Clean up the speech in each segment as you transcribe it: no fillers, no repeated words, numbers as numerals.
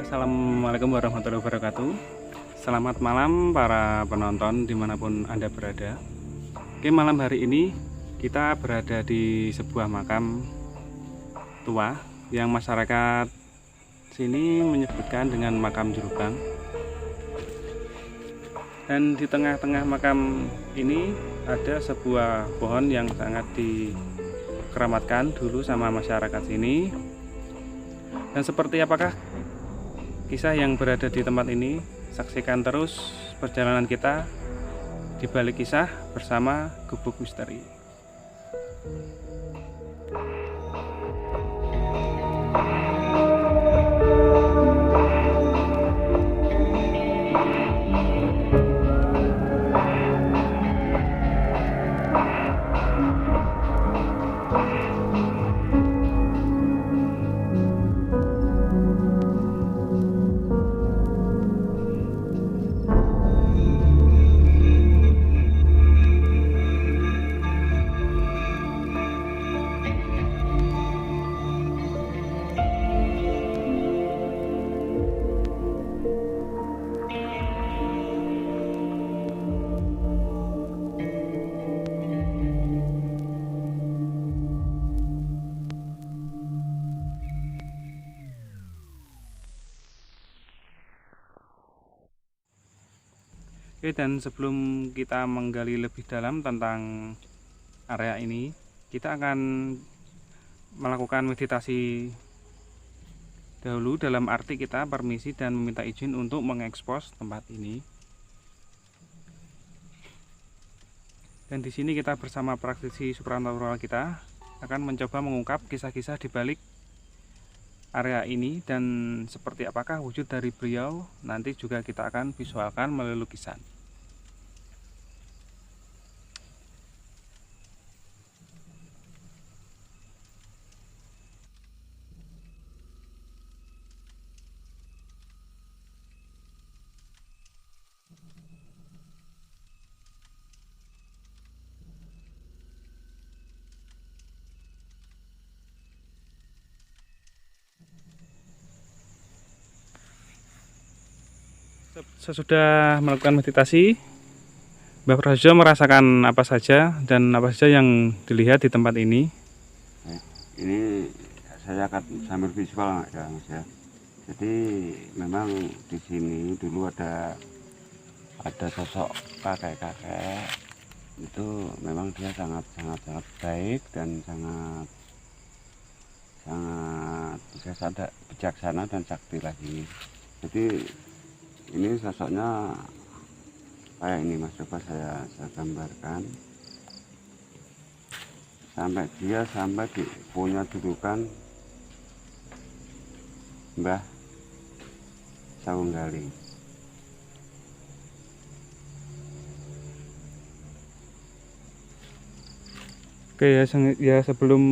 Assalamualaikum warahmatullahi wabarakatuh. Selamat malam para penonton dimanapun Anda berada. Oke, malam hari ini kita berada di sebuah makam tua yang masyarakat sini menyebutkan dengan makam Jurubang. Dan di tengah-tengah makam ini ada sebuah pohon yang sangat dikeramatkan dulu sama masyarakat sini. Dan seperti apakah kisah yang berada di tempat ini? Saksikan terus perjalanan kita di balik kisah bersama Gubuk Misteri. Oke, dan sebelum kita menggali lebih dalam tentang area ini, kita akan melakukan meditasi dahulu, dalam arti kita permisi dan meminta izin untuk mengekspos tempat ini. Dan di sini kita bersama praktisi supranatural kita akan mencoba mengungkap kisah-kisah di balik area ini dan seperti apakah wujud dari beliau. Nanti juga kita akan visualkan melalui lukisan. Sesudah melakukan meditasi, Mbah Prajo merasakan apa saja dan apa saja yang dilihat di tempat ini? Ini saya akan sambil visual ya Mas ya. Jadi memang di sini dulu ada sosok kakek-kakek, itu memang dia sangat baik dan sangat bijaksana dan sakti lagi. Jadi ini sosoknya kayak ini Mas, coba saya gambarkan. Dia sampai punya julukan Mbah Sawunggaling. Oke ya, sebelum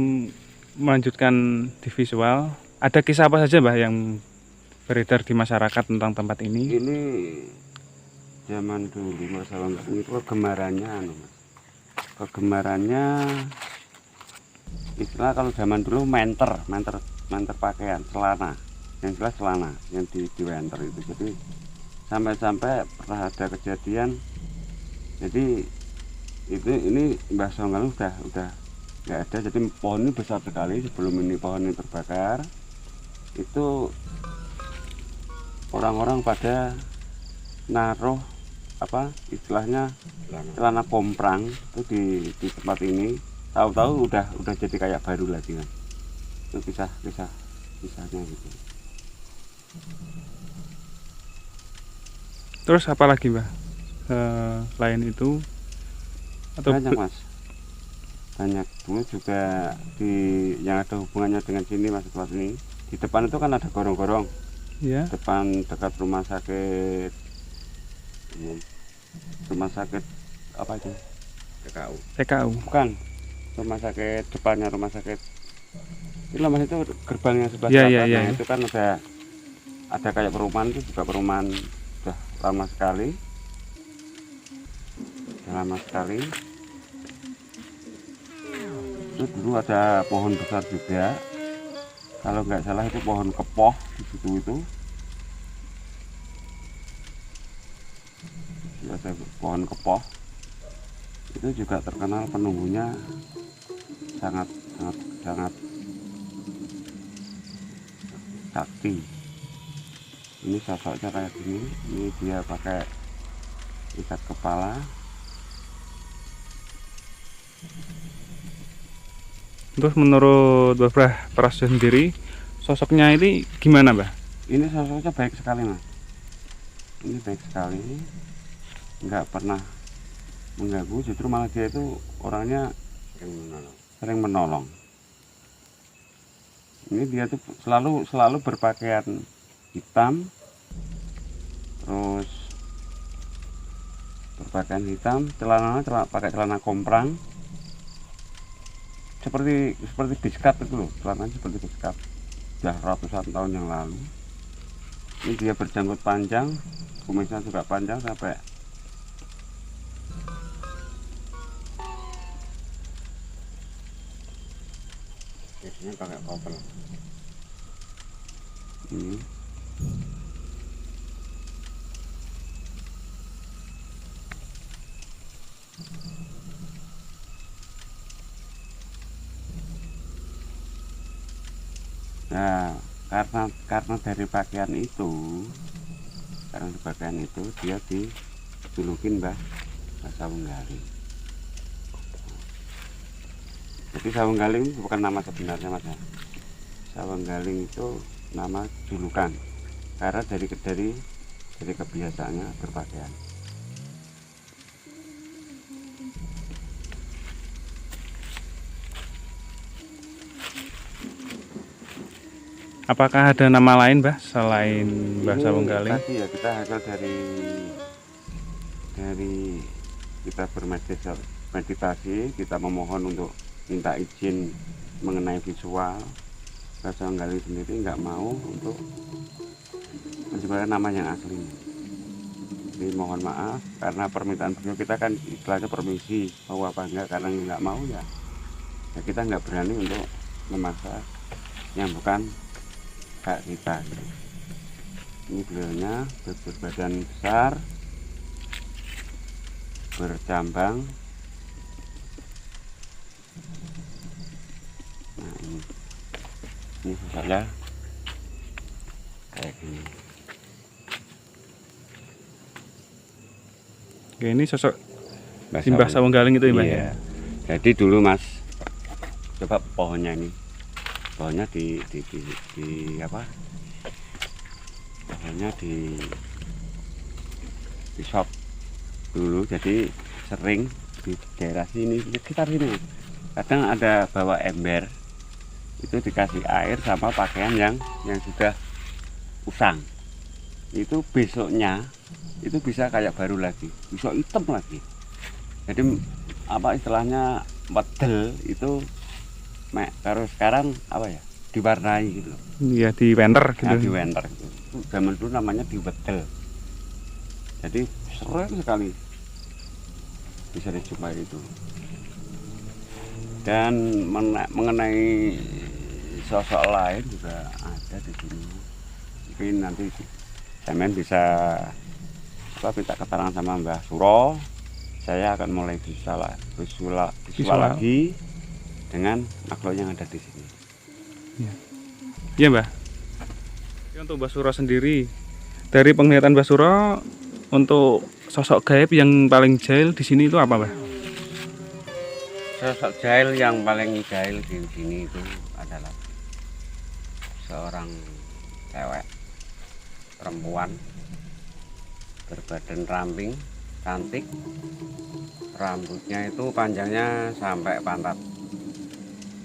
melanjutkan di visual, ada kisah apa saja Mbah yang beredar di masyarakat tentang tempat ini? Ini zaman dulu Mas Sawunggaling itu kegemarannya istilah kalau zaman dulu menter pakaian, celana, yang jelas celana yang di wenter itu. Jadi sampai pernah ada kejadian, jadi ini Mbah Sawunggaling udah nggak ada. Jadi pohon ini besar sekali. Sebelum ini pohon ini terbakar, itu orang-orang pada naruh istilahnya celana komprang itu di tempat ini. Tahu-tahu udah jadi kayak baru lagi kan. Itu kisahnya gitu. Terus apa lagi Mbah selain itu? Atau banyak Mas, banyak. Dulu juga yang ada hubungannya dengan sini Mas, tempat ini di depan itu kan ada gorong-gorong ya, depan dekat rumah sakit apa itu? TKU. Bukan, rumah sakit depannya rumah sakit itu Mas, itu gerbangnya sebelah Ya, selatan. ya. Itu kan ada kayak perumahan, itu juga perumahan sudah lama sekali. Itu dulu ada pohon besar juga, kalau nggak salah itu pohon kepoh di situ itu. ada pohon kepoh, itu juga terkenal penunggunya sangat sangat sangat sakti. Ini sosoknya kayak gini, ini dia pakai ikat kepala. Terus menurut Bapak Prasetyo sendiri, sosoknya ini gimana, Mbah? Ini sosoknya baik sekali, Mas. Ini baik sekali, nggak pernah mengganggu, justru malah dia itu orangnya sering menolong. Ini dia tuh selalu berpakaian hitam, terus berpakaian hitam, pakai celana komprang, seperti biskat itu loh, celananya seperti biskat, sudah ratusan tahun yang lalu. Ini dia berjanggut panjang, kumisnya juga panjang sampai biasanya pakai kopel. Ini nah, karena dari pakaian itu, dia dijulukin Mbah Sawunggaling. Jadi Sawunggaling bukan nama sebenarnya, Mas. Sawunggaling itu nama julukan karena dari kebiasaannya berpakaian. Apakah ada nama lain, Mbah, selain Mbah Ini Sawunggaling? tadi ya kita hasil dari kita bermeditasi, kita memohon untuk minta izin mengenai visual. Mbah Sawunggaling sendiri nggak mau untuk menyebutkan nama yang asli. Jadi mohon maaf karena permintaan beliau, kita kan istilahnya permisi mau apa enggak, karena nggak mau ya kita nggak berani untuk memaksa yang bukan hak kita. Ini beliaunya berbadan besar, bercambang. Nah, ini sosoknya kayak gini. Oke, ini sosok Mbah Sawunggaling itu ya, Mbah? Iya. Jadi dulu Mas, coba pohonnya ini, pohonnya di apa? Pohonnya di shop dulu, jadi sering di daerah sini, sekitar sini. Kadang ada bawa ember, itu dikasih air sama pakaian yang sudah usang. Itu besoknya itu bisa kayak baru lagi, besok hitam lagi. Jadi apa istilahnya medel itu, kalau sekarang apa ya, diwarnai gitu. Iya, di wenter gitu. Nah, di wenter gitu. Zaman dulu namanya diwedel. Jadi sering sekali bisa dijumpai itu. Dan mengenai sosok lain juga ada di sini. Mungkin nanti Semen bisa minta keterangan sama Mbah Suro. Saya akan mulai visual lagi dengan makhluk yang ada di sini. Iya, Mbah. Untuk Mbah Suro sendiri, dari penglihatan Mbah Suro, untuk sosok gaib yang paling jahil di sini itu apa, Mbah? Sosok jahil yang paling jahil di sini itu adalah seorang cewek perempuan berbadan ramping, cantik, rambutnya itu panjangnya sampai pantat.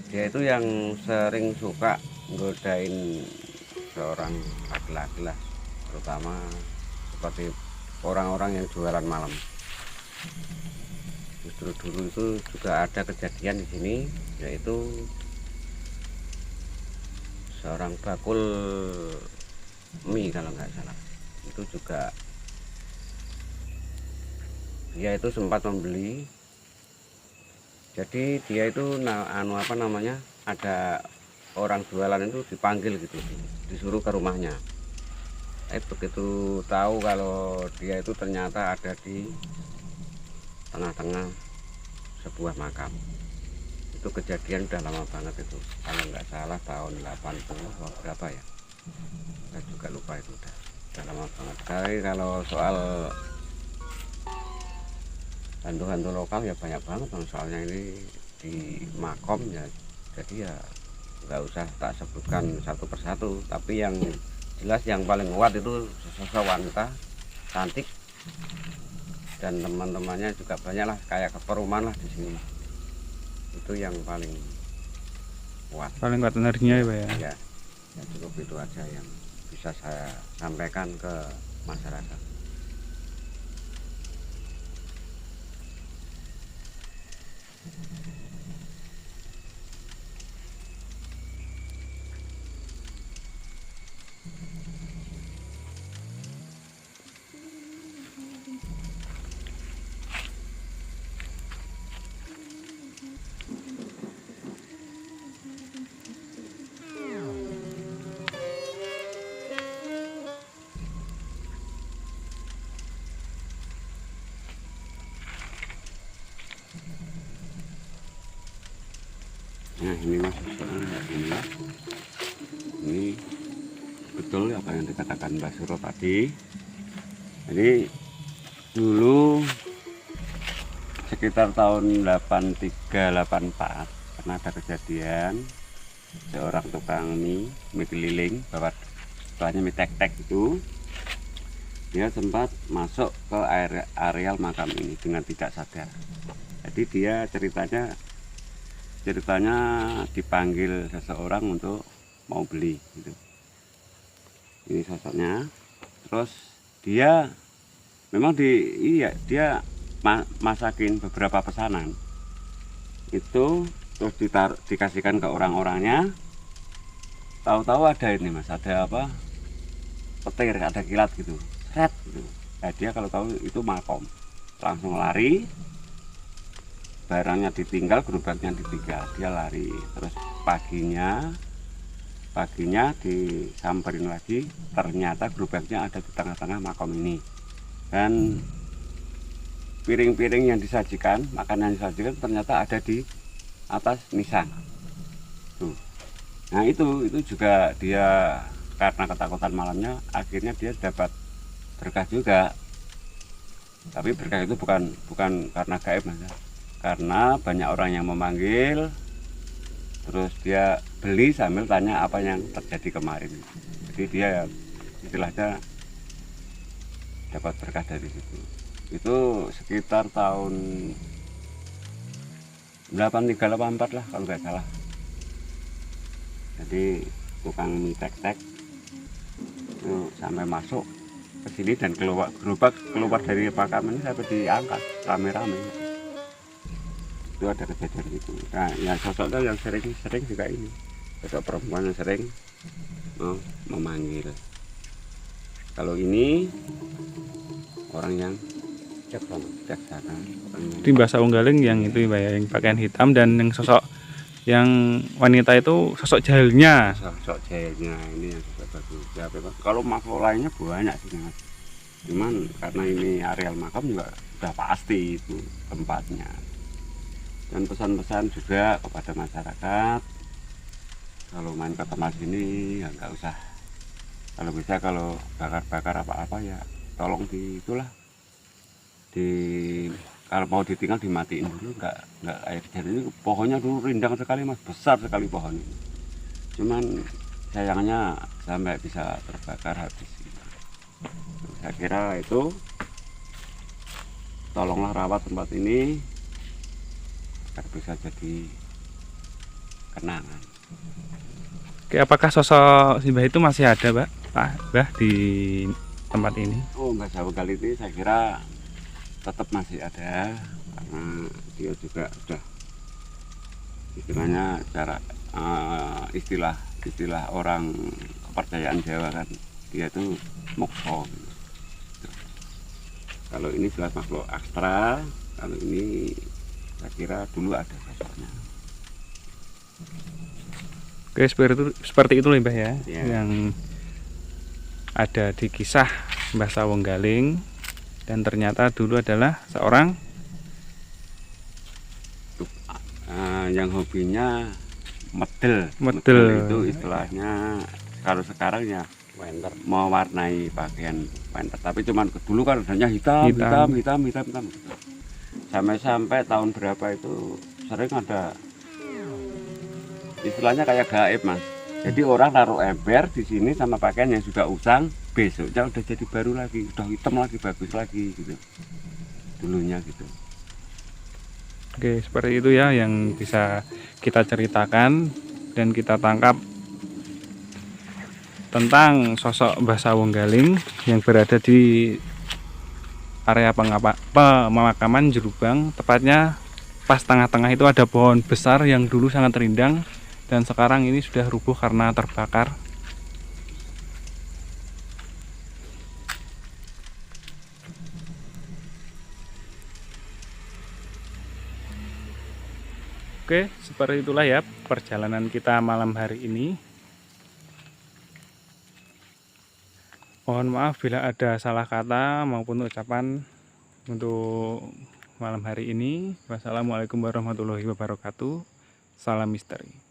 Dia itu yang sering suka nggodain seorang laki-laki lah, terutama seperti orang-orang yang jualan malam. Justru dulu itu juga ada kejadian di sini, yaitu seorang bakul mie kalau nggak salah, itu juga dia itu sempat membeli. Jadi dia itu ada orang jualan itu dipanggil gitu, disuruh ke rumahnya. begitu tahu kalau dia itu ternyata ada di tengah-tengah sebuah makam. Itu kejadian udah lama banget itu, kalau nggak salah tahun 80 atau berapa ya, saya juga lupa. Itu udah lama banget. Tapi kalau soal hantu-hantu lokal ya banyak banget, soalnya ini di makom ya, jadi ya nggak usah tak sebutkan satu persatu, tapi yang jelas yang paling kuat itu sosok wanita cantik, dan teman-temannya juga banyak lah, kayak keperumahan lah di sini. Itu yang paling kuat energinya ya Pak ya. Ya, ya cukup itu aja yang bisa saya sampaikan ke masyarakat. Nah ini mas, ini betul apa yang dikatakan Mbak Suro tadi. Jadi dulu sekitar tahun 83-84 pernah ada kejadian seorang tukang mie keliling bawa istilahnya mie tek-tek itu, dia sempat masuk ke areal makam ini dengan tidak sadar. Jadi dia ceritanya dipanggil seseorang untuk mau beli gitu. Ini sosoknya. Terus dia memang dia masakin beberapa pesanan itu, terus dikasihkan ke orang-orangnya. Tahu-tahu ada ini mas, ada apa, petir, ada kilat gitu, seret gitu. Nah, dia kalau tahu itu makom langsung lari, barangnya ditinggal, gerobaknya ditinggal, dia lari. Terus paginya disamperin lagi, ternyata gerobaknya ada di tengah-tengah makam ini, dan piring-piring yang disajikan, makanan yang disajikan ternyata ada di atas nisan tuh. Nah itu juga dia karena ketakutan malamnya, akhirnya dia dapat berkah juga. Tapi berkah itu bukan karena gaib mas, karena banyak orang yang memanggil, terus dia beli sambil tanya apa yang terjadi kemarin. Jadi dia istilahnya dapat berkah dari situ. Itu sekitar tahun 83-84 lah kalau nggak salah. Jadi tukang mie tek-tek itu sampai masuk ke sini dan gerobak keluar dari makam ini sampai diangkat rame-rame. Itu ada kejadian itu. Nah, yang sosoknya yang sering juga ini, sosok perempuan yang sering memanggil. Kalau ini orang yang bijaksana. Di bahasa Unggaling yang itu Pak ya, yang pakaian hitam, dan yang sosok yang wanita itu sosok jahilnya. Sosok jahilnya ini yang sosok bagus. Ya, kalau makhluk lainnya banyak sih mas. Cuman karena ini areal makam juga sudah pasti itu tempatnya. Dan pesan-pesan juga kepada masyarakat, kalau main ke tempat sini ya nggak usah, kalau bisa kalau bakar apa-apa ya tolong kalau mau ditinggal dimatiin dulu, nggak air. Jadi pohonnya dulu rindang sekali mas, besar sekali pohon ini, cuman sayangnya sampai bisa terbakar habis. Saya kira itu tolonglah rawat tempat ini agar bisa jadi kenangan. Oke, apakah sosok si Mbah itu masih ada Mbah di tempat ini? Oh, Mbah Jawa kali ini saya kira tetap masih ada, karena dia juga sudah istilahnya istilah orang kepercayaan Jawa kan, dia itu mokso. Kalau ini jelas makhluk astral, kalau ini saya kira dulu ada sosoknya. Oke, seperti itu Mbah ya, Ya. yang ada di kisah Mbah Sawunggaling, dan ternyata dulu adalah seorang yang hobinya medel. Medel. Itu istilahnya kalau sekarang ya mewarnai pakaian painter, tapi cuman dulu kan adanya hitam. Sampai tahun berapa itu sering ada istilahnya kayak gaib, Mas. Jadi orang naruh ember di sini sama pakaian yang sudah usang, besoknya udah jadi baru lagi, udah hitam lagi, bagus lagi gitu. Dulunya gitu. Oke, seperti itu ya yang bisa kita ceritakan dan kita tangkap tentang sosok Mbah Sawunggaling yang berada di area pemakaman Jerubang. Tepatnya pas tengah-tengah itu ada pohon besar yang dulu sangat rindang dan sekarang ini sudah rubuh karena terbakar. Oke, seperti itulah ya perjalanan kita malam hari ini. Mohon maaf bila ada salah kata maupun ucapan untuk malam hari ini. Wassalamualaikum warahmatullahi wabarakatuh. Salam misteri.